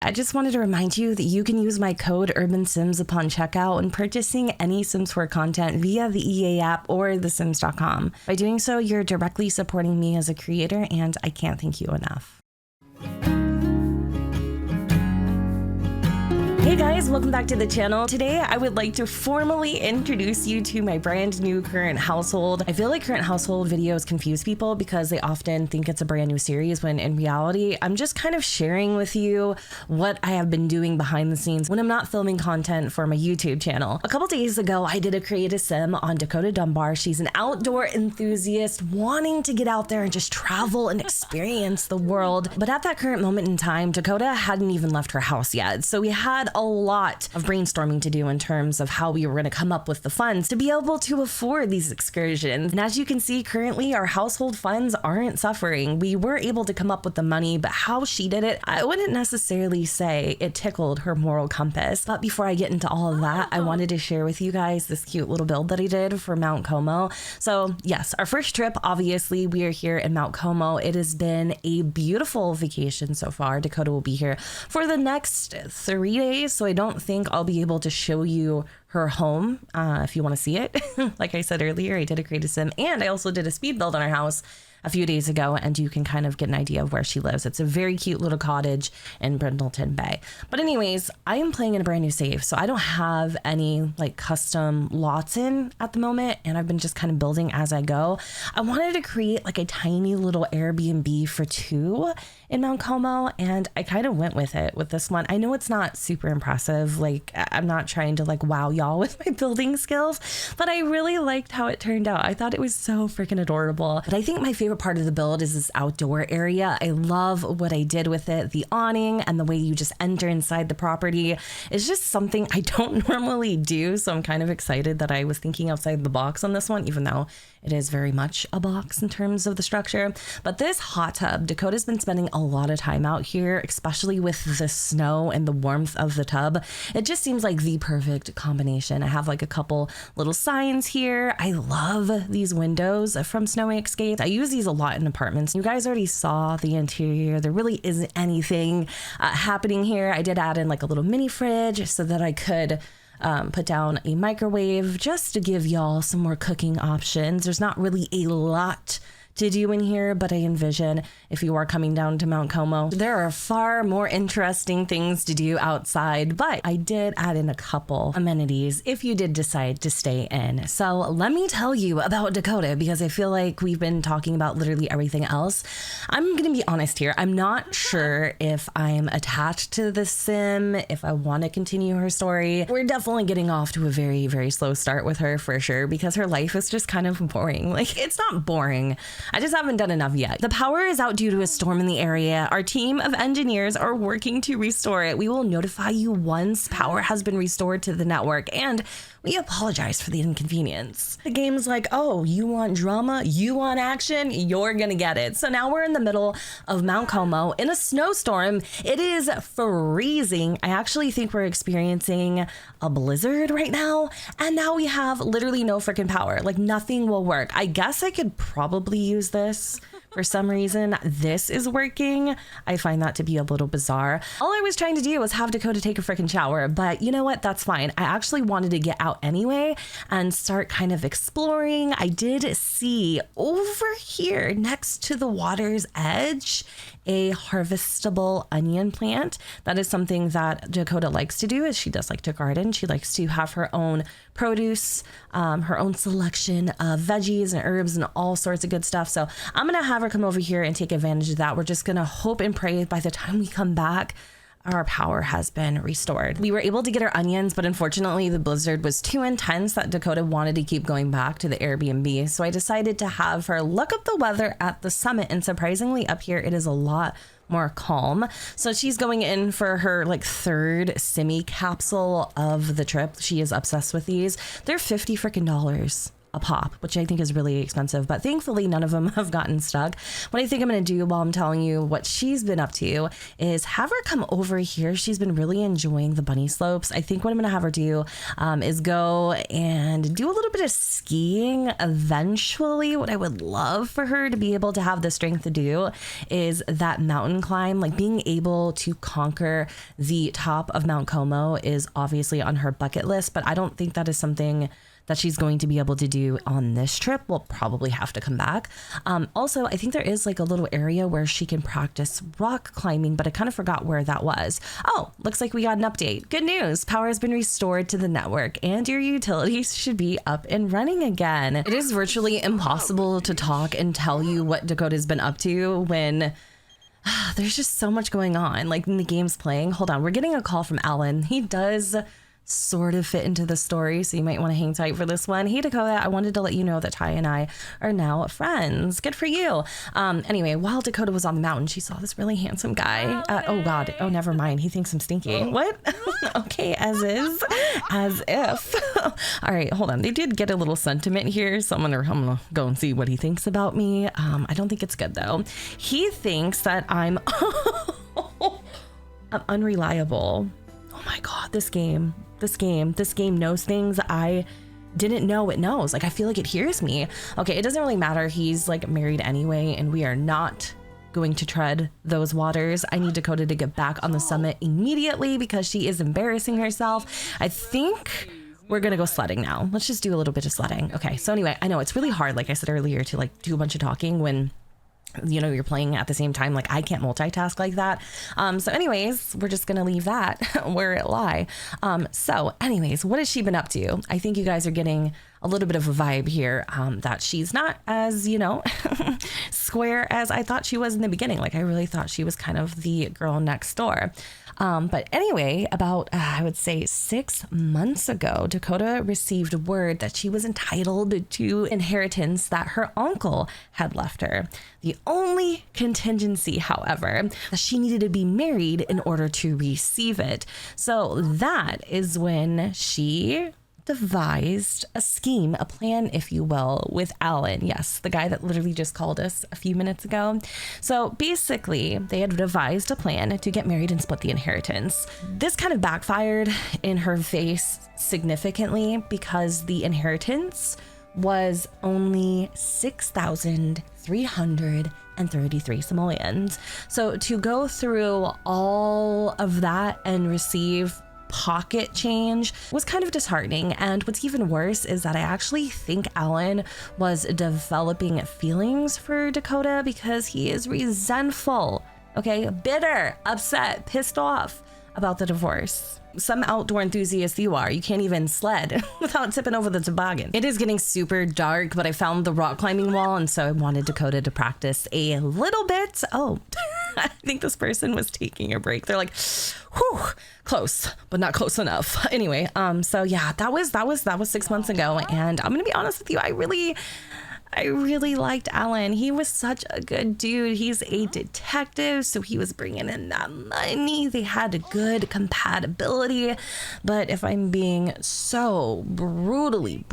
I just wanted to remind you that you can use my code UrbanSims upon checkout when purchasing any Sims 4 content via the EA app or thesims.com. By doing so, you're directly supporting me as a creator, and I can't thank you enough. Hey guys, welcome back to the channel. Today, I would like to formally introduce you to my brand new current household. I feel like current household videos confuse people because they often think it's a brand new series when in reality, I'm just kind of sharing with you what I have been doing behind the scenes when I'm not filming content for my YouTube channel. A couple days ago, I did a creative sim on Dakota Dunbar. She's an outdoor enthusiast wanting to get out there and just travel and experience the world. But at that current moment in time, Dakota hadn't even left her house yet. So we had a lot of brainstorming to do in terms of how we were going to come up with the funds to be able to afford these excursions. And as you can see, currently our household funds aren't suffering. We were able to come up with the money, but how she did it, I wouldn't necessarily say it tickled her moral compass. But before I get into all of that, I wanted to share with you guys this cute little build that I did for Mount Como. So yes, our first trip, obviously we are here in Mount Como. It has been a beautiful vacation so far. Dakota will be here for the next 3 days. So I don't think I'll be able to show you her home if you want to see it. Like I said earlier, I did a creative sim and I also did a speed build on our house a few days ago, and you can kind of get an idea of where she lives. It's a very cute little cottage in Brindleton Bay. But anyways, I am playing in a brand new save, so I don't have any like custom lots in at the moment, and I've been just kind of building as I go. I wanted to create like a tiny little Airbnb for 2 in Mount Como, and I kind of went with it with this one. I know it's not super impressive, like I'm not trying to like wow y'all with my building skills, but I really liked how it turned out. I thought it was so freaking adorable. But I think my favorite part of the build is this outdoor area. I love what I did with it. The awning and the way you just enter inside the property is just something I don't normally do, so I'm kind of excited that I was thinking outside the box on this one, even though it is very much a box in terms of the structure. But this hot tub, Dakota's been spending a lot of time out here, especially with the snow and the warmth of the tub. It just seems like the perfect combination. I have like a couple little signs here. I love these windows from Snowy Escapes. I use these a lot in apartments. You guys already saw the interior. There really isn't anything happening here. I did add in like a little mini fridge so that I could put down a microwave just to give y'all some more cooking options. There's not really a lot to do in here, but I envision if you are coming down to Mount Como, there are far more interesting things to do outside, but I did add in a couple amenities if you did decide to stay in. So let me tell you about Dakota, because I feel like we've been talking about literally everything else. I'm gonna be honest here. I'm not sure if I'm attached to the sim, if I want to continue her story. We're definitely getting off to a very, very slow start with her for sure, because her life is just kind of boring. Like, it's not boring. I just haven't done enough yet. The power is out due to a storm in the area. Our team of engineers are working to restore it. We will notify you once power has been restored to the network, and we apologize for the inconvenience. The game's like, oh, you want drama? You want action? You're gonna get it. So now we're in the middle of Mount Como in a snowstorm. It is freezing. I actually think we're experiencing a blizzard right now. And now we have literally no freaking power. Like, nothing will work. I guess I could probably use this. For some reason, this is working. I find that to be a little bizarre. All I was trying to do was have Dakota take a freaking shower, but you know what? That's fine. I actually wanted to get out anyway and start kind of exploring. I did see over here next to the water's edge a harvestable onion plant. That is something that Dakota likes to do, is she does like to garden. She likes to have her own produce, her own selection of veggies and herbs and all sorts of good stuff. So I'm gonna have her come over here and take advantage of that. We're just gonna hope and pray by the time we come back, our power has been restored. We were able to get our onions, but unfortunately the blizzard was too intense that Dakota wanted to keep going back to the Airbnb. So I decided to have her look up the weather at the summit, and surprisingly up here it is a lot more calm. So she's going in for her like 3rd semi capsule of the trip. She is obsessed with these. They're $50 freaking a pop, which I think is really expensive, but thankfully none of them have gotten stuck. What I think I'm going to do while I'm telling you what she's been up to is have her come over here. She's been really enjoying the bunny slopes. I think what I'm going to have her do is go and do a little bit of skiing eventually. What I would love for her to be able to have the strength to do is that mountain climb. Like being able to conquer the top of Mount Como is obviously on her bucket list, but I don't think that is something that she's going to be able to do on this trip. We'll probably have to come back. Also, I think there is like a little area where she can practice rock climbing, but I kind of forgot where that was. Oh, looks like we got an update. Good news. Power has been restored to the network and your utilities should be up and running again. It is virtually impossible to talk and tell you what Dakota's been up to when there's just so much going on. Like when the game's playing. Hold on, we're getting a call from Alan. He does sort of fit into the story, so you might want to hang tight for this one. Hey Dakota, I wanted to let you know that Ty and I are now friends. Good for you. Anyway, while Dakota was on the mountain, she saw this really handsome guy. Oh God. Oh, never mind. He thinks I'm stinky. What? Okay, as is, as if. All right, hold on. They did get a little sentiment here, so I'm gonna go and see what he thinks about me. I don't think it's good though. He thinks that I'm I'm unreliable. Oh my God, this game knows things I didn't know it knows. Like, I feel like it hears me. Okay, it doesn't really matter. He's like married anyway, and we are not going to tread those waters. I need Dakota to get back on the summit immediately because she is embarrassing herself. I think we're gonna go sledding now. Let's just do a little bit of sledding. Okay, so anyway, I know it's really hard, like I said earlier, to like do a bunch of talking when you know, you're playing at the same time. Like I can't multitask like that. So anyways, we're just going to leave that where it lie. So anyways, what has she been up to? I think you guys are getting a little bit of a vibe here, that she's not as, you know, square as I thought she was in the beginning. Like I really thought she was kind of the girl next door. But anyway, about, I would say 6 months ago, Dakota received word that she was entitled to inheritance that her uncle had left her. The only contingency, however, that she needed to be married in order to receive it. So that is when she devised a scheme, a plan, if you will, with Alan. Yes, the guy that literally just called us a few minutes ago. So basically, they had devised a plan to get married and split the inheritance. This kind of backfired in her face significantly because the inheritance was only 6,333 simoleons. So to go through all of that and receive pocket change was kind of disheartening. And what's even worse is that I actually think Alan was developing feelings for Dakota because he is resentful, okay, bitter, upset, pissed off about the divorce. Some outdoor enthusiast you are, you can't even sled without tipping over the toboggan. It is getting super dark, but I found the rock climbing wall, and so I wanted Dakota to practice a little bit. Oh, I think this person was taking a break. They're like, whew, close, but not close enough. Anyway, so yeah, that was 6 months ago, and I'm gonna be honest with you, I really liked Alan. He was such a good dude. He's a detective, so he was bringing in that money. They had a good compatibility. But if I'm being so brutally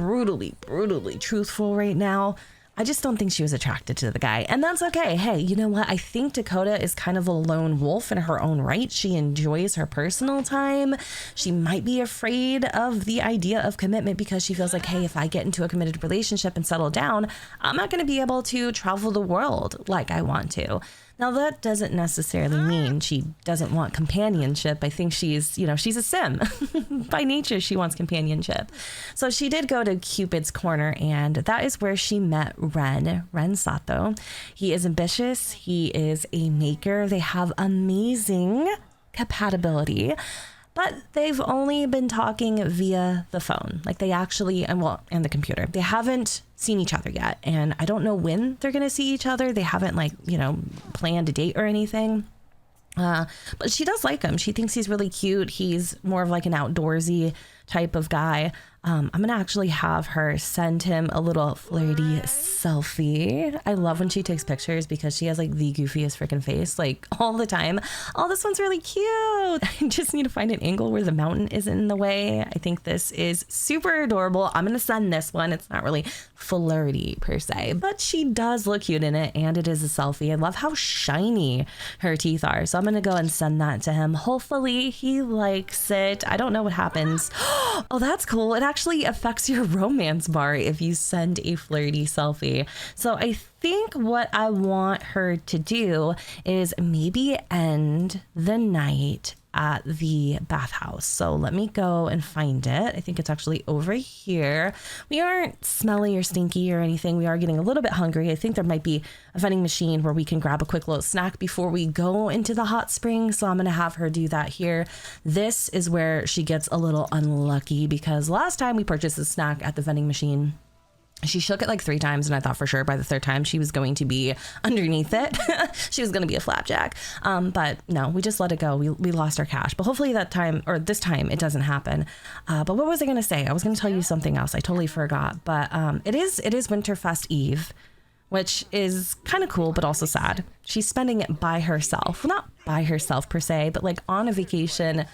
truthful right now, I just don't think she was attracted to the guy. And that's okay. Hey, you know what? I think Dakota is kind of a lone wolf in her own right. She enjoys her personal time. She might be afraid of the idea of commitment because she feels like, hey, if I get into a committed relationship and settle down, I'm not going to be able to travel the world like I want to. Now, that doesn't necessarily mean she doesn't want companionship. I think she's a sim. By nature, she wants companionship. So she did go to Cupid's Corner, and that is where she met Ren Sato. He is ambitious. He is a maker. They have amazing compatibility. But they've only been talking via the phone. Like they actually, and the computer. They haven't seen each other yet. And I don't know when they're going to see each other. They haven't planned a date or anything. But she does like him. She thinks he's really cute. He's more of like an outdoorsy type of guy. I'm gonna actually have her send him a little flirty selfie. I love when she takes pictures because she has like the goofiest freaking face, like all the time. Oh, this one's really cute. I just need to find an angle where the mountain isn't in the way. I think this is super adorable. I'm gonna send this one. It's not really flirty per se, but she does look cute in it, and it is a selfie. I love how shiny her teeth are. So I'm gonna go and send that to him. Hopefully he likes it. I don't know what happens. Oh, that's cool. It actually affects your romance bar if you send a flirty selfie. So I think what I want her to do is maybe end the night at the bathhouse. So let me go and find it. I think it's actually over here. We aren't smelly or stinky or anything. We are getting a little bit hungry. I think there might be a vending machine where we can grab a quick little snack before we go into the hot spring. So I'm going to have her do that here. This is where she gets a little unlucky because last time we purchased a snack at the vending machine, she shook it like 3 times, and I thought for sure by the 3rd time she was going to be underneath it. She was going to be a flapjack. But no, we just let it go. We lost our cash. But hopefully that time, or this time, it doesn't happen. But what was I going to say? I was going to tell you something else. I totally forgot. But it is Winterfest Eve, which is kind of cool, but also sad. She's spending it by herself. Well, not by herself per se, but like on a vacation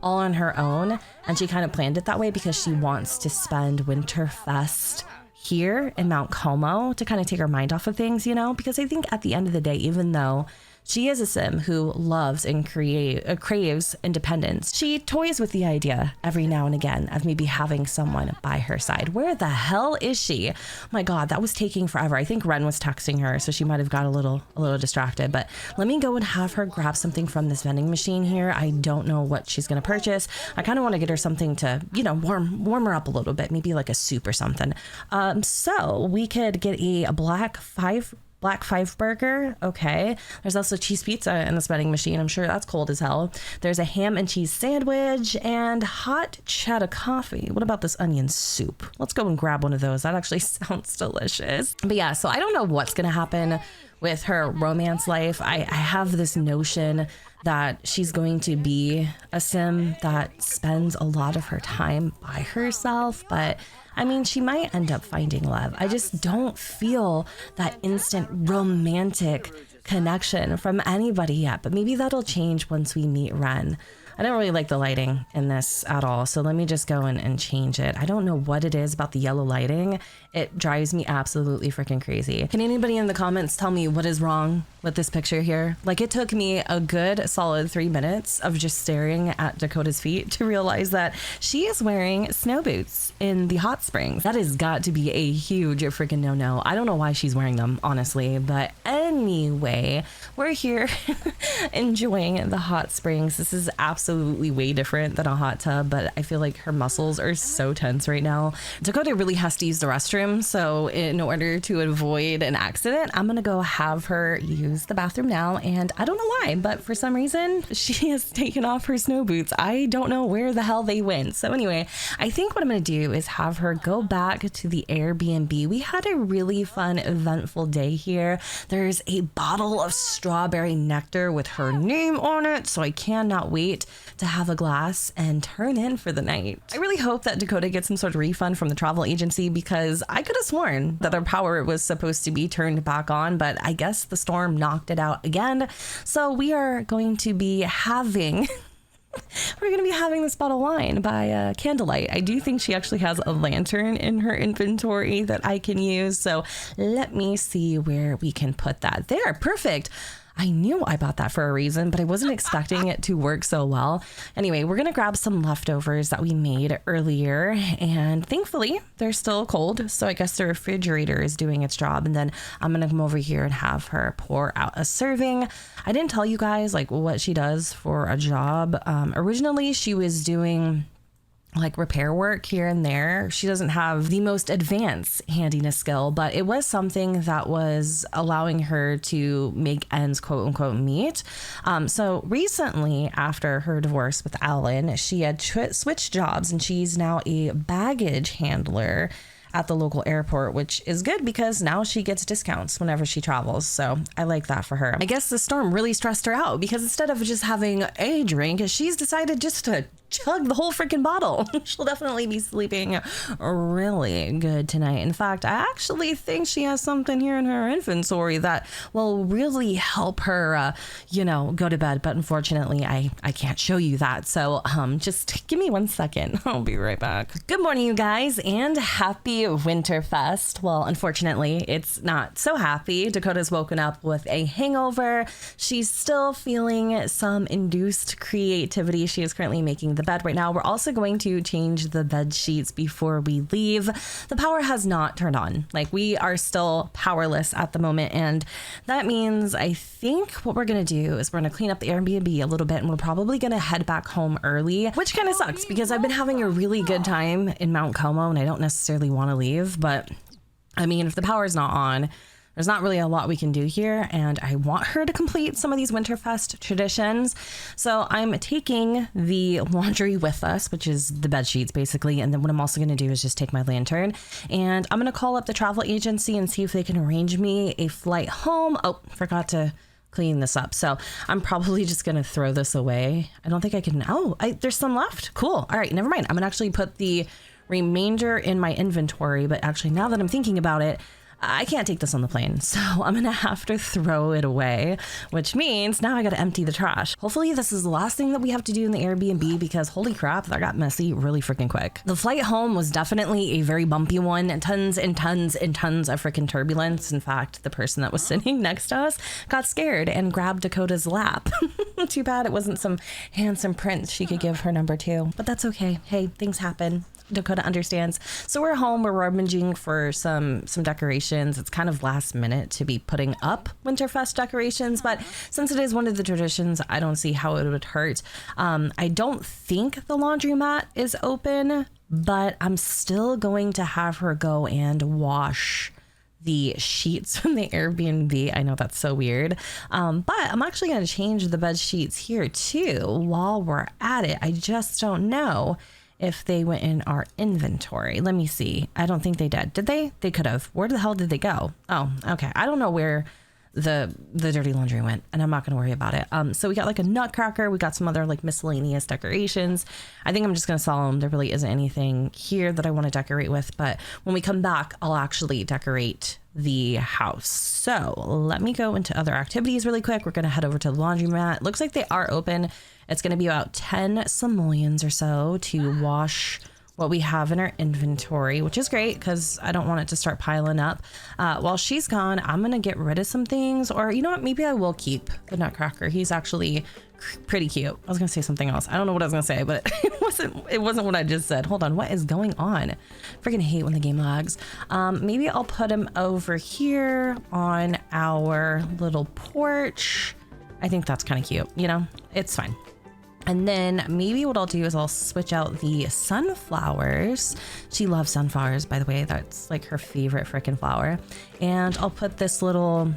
all on her own. And she kind of planned it that way because she wants to spend Winterfest here in Mount Como to kind of take her mind off of things, you know, because I think at the end of the day, even though she is a sim who loves and craves independence, she toys with the idea every now and again of maybe having someone by her side. Where the hell is she? Oh my God, that was taking forever. I think Ren was texting her, so she might have got a little distracted, but let me go and have her grab something from this vending machine here. I don't know what she's going to purchase. I kind of want to get her something to, you know, warm her up a little bit, maybe like a soup or something. So we could get a Black 5 burger. Okay. There's also cheese pizza in this vending machine. I'm sure that's cold as hell. There's a ham and cheese sandwich and hot Gshade coffee. What about this onion soup? Let's go and grab one of those. That actually sounds delicious. But yeah, so I don't know what's going to happen with her romance life. I have this notion that she's going to be a sim that spends a lot of her time by herself, but I mean, she might end up finding love. I just don't feel that instant romantic connection from anybody yet, but maybe that'll change once we meet Ren. I don't really like the lighting in this at all, so let me just go in and change it. I don't know what it is about the yellow lighting. It drives me absolutely freaking crazy. Can anybody in the comments tell me what is wrong with this picture here? Like, it took me a good solid 3 minutes of just staring at Dakota's feet to realize that she is wearing snow boots in the hot springs. That has got to be a huge freaking no-no. I don't know why she's wearing them, honestly, but anyway, we're here enjoying the hot springs. This is absolutely way different than a hot tub, but I feel like her muscles are so tense right now. Dakota really has to use the restroom, so in order to avoid an accident, I'm gonna go have her use the bathroom now, and I don't know why, but for some reason she has taken off her snow boots. I don't know where the hell they went. So anyway, I think what I'm gonna do is have her go back to the Airbnb. We had a really fun, eventful day here. There's a bottle of strawberry nectar with her name on it, so I cannot wait to have a glass and turn in for the night. I really hope that Dakota gets some sort of refund from the travel agency, because I could have sworn that our power was supposed to be turned back on, but I guess the storm knocked it out again. So we are going to be having this bottle of wine by candlelight. I do think she actually has a lantern in her inventory that I can use. So let me see where we can put that. There, perfect. I knew I bought that for a reason, but I wasn't expecting it to work so well. Anyway, we're going to grab some leftovers that we made earlier, and thankfully they're still cold. So I guess the refrigerator is doing its job. And then I'm going to come over here and have her pour out a serving. I didn't tell you guys like what she does for a job. Originally she was doing like repair work here and there. She doesn't have the most advanced handiness skill, but it was something that was allowing her to make ends, quote unquote, meet. So recently, after her divorce with Alan, she had switched jobs, and she's now a baggage handler at the local airport, which is good because now she gets discounts whenever she travels. So I like that for her. I guess the storm really stressed her out, because instead of just having a drink, she's decided just to chug the whole freaking bottle. She'll definitely be sleeping really good tonight. In fact, I actually think she has something here in her inventory that will really help her, go to bed. But unfortunately, I can't show you that. So just give me 1 second. I'll be right back. Good morning, you guys, and happy Winterfest. Well, unfortunately, it's not so happy. Dakota's woken up with a hangover. She's still feeling some induced creativity. She is currently making the bed right now. We're also going to change the bed sheets before we leave. The power has not turned on. Like, we are still powerless at the moment, and that means I think what we're gonna do is we're gonna clean up the Airbnb a little bit, and we're probably gonna head back home early, which kind of sucks because I've been having a really good time in Mount Como and I don't necessarily want to leave. But I mean, if the power is not on, there's not really a lot we can do here, and I want her to complete some of these Winterfest traditions. So I'm taking the laundry with us, which is the bed sheets basically. And then what I'm also going to do is just take my lantern, and I'm going to call up the travel agency and see if they can arrange me a flight home. Oh, forgot to clean this up. So I'm probably just going to throw this away. I don't think I can. Oh, there's some left. Cool. All right, never mind. I'm going to actually put the remainder in my inventory. But actually, now that I'm thinking about it, I can't take this on the plane, so I'm gonna have to throw it away, which means now I gotta empty the trash. Hopefully this is the last thing that we have to do in the Airbnb, because holy crap, that got messy really freaking quick. The flight home was definitely a very bumpy one, and tons and tons and tons of freaking turbulence. In fact, the person that was sitting next to us got scared and grabbed Dakota's lap. Too bad it wasn't some handsome prince she could give her number to, but that's okay. Hey, things happen. Dakota understands. So we're home. We're rummaging for some decorations. It's kind of last minute to be putting up Winterfest decorations, but since it is one of the traditions, I don't see how it would hurt. I don't think the laundromat is open, but I'm still going to have her go and wash the sheets from the Airbnb. I know that's so weird, but I'm actually going to change the bed sheets here too while we're at it. I just don't know if they went in our inventory. Let me see. I don't think they did. Did they? They could have. Where the hell did they go? Oh, okay. I don't know where the dirty laundry went, and I'm not going to worry about it. So we got like a nutcracker. We got some other like miscellaneous decorations. I think I'm just going to sell them. There really isn't anything here that I want to decorate with, but when we come back, I'll actually decorate the house. So let me go into other activities really quick. We're going to head over to the laundromat. Looks like they are open. It's going to be about 10 simoleons or so to wash what we have in our inventory, which is great because I don't want it to start piling up. While she's gone, I'm going to get rid of some things, or you know what? Maybe I will keep the nutcracker. He's actually pretty cute. I was going to say something else. I don't know what I was going to say, but it wasn't what I just said. Hold on. What is going on? Freaking hate when the game lags. Maybe I'll put him over here on our little porch. I think that's kind of cute. You know, it's fine. And then maybe what I'll do is I'll switch out the sunflowers. She loves sunflowers, by the way. That's like her favorite freaking flower. And I'll put this little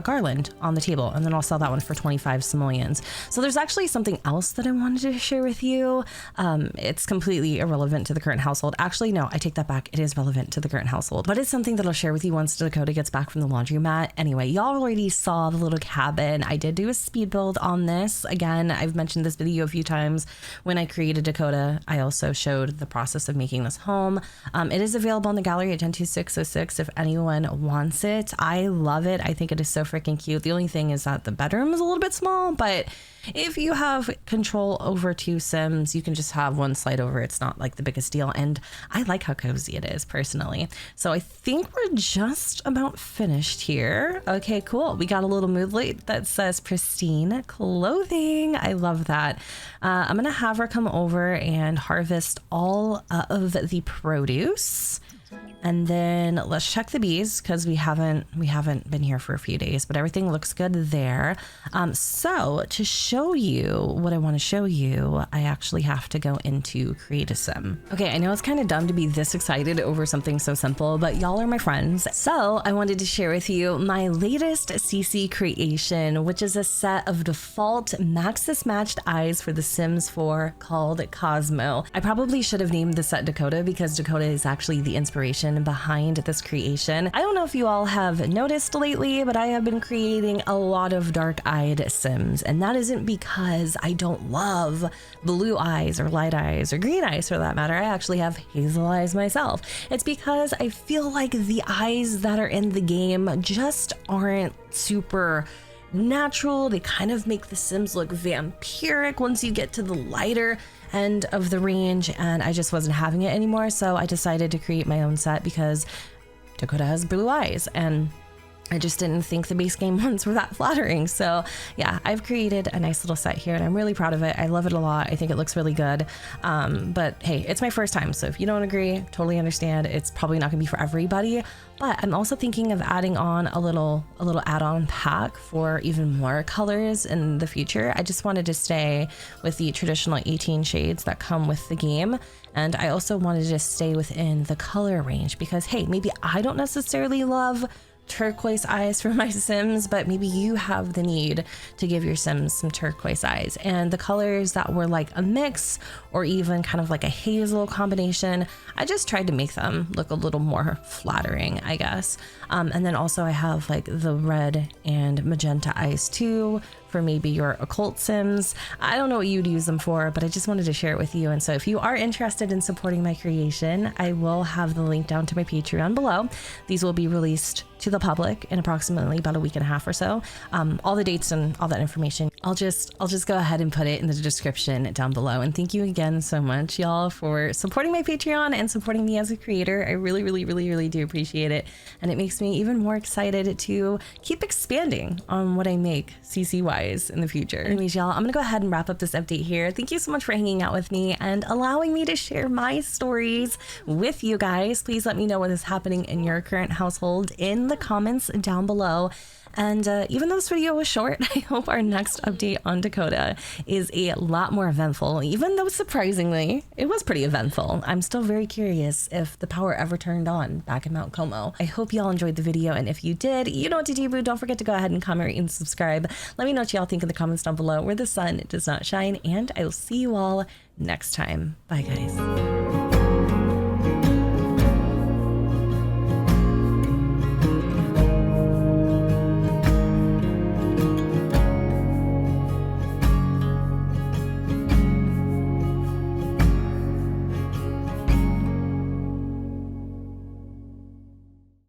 garland on the table, and then I'll sell that one for 25 simoleons. So there's actually something else that I wanted to share with you. It's completely irrelevant to the current household. Actually, no, I take that back. It is relevant to the current household, but it's something that I'll share with you once Dakota gets back from the laundromat. Anyway, y'all already saw the little cabin. I did do a speed build on this. Again, I've mentioned this video a few times. When I created Dakota, I also showed the process of making this home. It is available on the gallery at 102606 if anyone wants it. I love it. I think it is so freaking cute. The only thing is that the bedroom is a little bit small, but if you have control over 2 Sims, you can just have one slide over. It's not like the biggest deal. And I like how cozy it is personally. So I think we're just about finished here. Okay, cool. We got a little mood light that says pristine clothing. I love that. I'm going to have her come over and harvest all of the produce. And then let's check the bees because we haven't been here for a few days, but everything looks good there. So to show you what I want to show you, I actually have to go into Create a Sim. Okay, I know it's kind of dumb to be this excited over something so simple, but y'all are my friends. So I wanted to share with you my latest CC creation, which is a set of default Maxis matched eyes for The Sims 4 called Cosmo. I probably should have named the set Dakota because Dakota is actually the inspiration inspiration behind this creation. I don't know if you all have noticed lately, but I have been creating a lot of dark-eyed Sims, and that isn't because I don't love blue eyes or light eyes or green eyes for that matter. I actually have hazel eyes myself. It's because I feel like the eyes that are in the game just aren't super natural. They kind of make the Sims look vampiric once you get to the lighter end of the range, and I just wasn't having it anymore. So I decided to create my own set because Dakota has blue eyes, and I just didn't think the base game ones were that flattering. So yeah, I've created a nice little set here and I'm really proud of it. I love it a lot. I think it looks really good. But hey, it's my first time. So if you don't agree, totally understand. It's probably not gonna be for everybody, but I'm also thinking of adding on a little add-on pack for even more colors in the future. I just wanted to stay with the traditional 18 shades that come with the game. And I also wanted to stay within the color range because hey, maybe I don't necessarily love turquoise eyes for my Sims, but maybe you have the need to give your Sims some turquoise eyes. And the colors that were like a mix or even kind of like a hazel combination, I just tried to make them look a little more flattering, I guess. And then also I have like the red and magenta eyes too for maybe your occult Sims. I don't know what you'd use them for, but I just wanted to share it with you. And so if you are interested in supporting my creation, I will have the link down to my Patreon below. These will be released to the public in approximately about a week and a half or so. All the dates and all that information, I'll just go ahead and put it in the description down below. And thank you again so much, y'all, for supporting my Patreon and supporting me as a creator. I really do appreciate it. And it makes me even more excited to keep expanding on what I make CC-wise in the future. Anyways, y'all, I'm gonna go ahead and wrap up this update here. Thank you so much for hanging out with me and allowing me to share my stories with you guys. Please let me know what is happening in your current household in the comments down below. And even though this video was short, I hope our next update on Dakota is a lot more eventful, even though surprisingly, it was pretty eventful. I'm still very curious if the power ever turned on back in Mount Como. I hope y'all enjoyed the video, and if you did, you know what to do, boo. Don't forget to go ahead and comment and subscribe. Let me know what y'all think in the comments down below where the sun does not shine, and I will see you all next time. Bye, guys.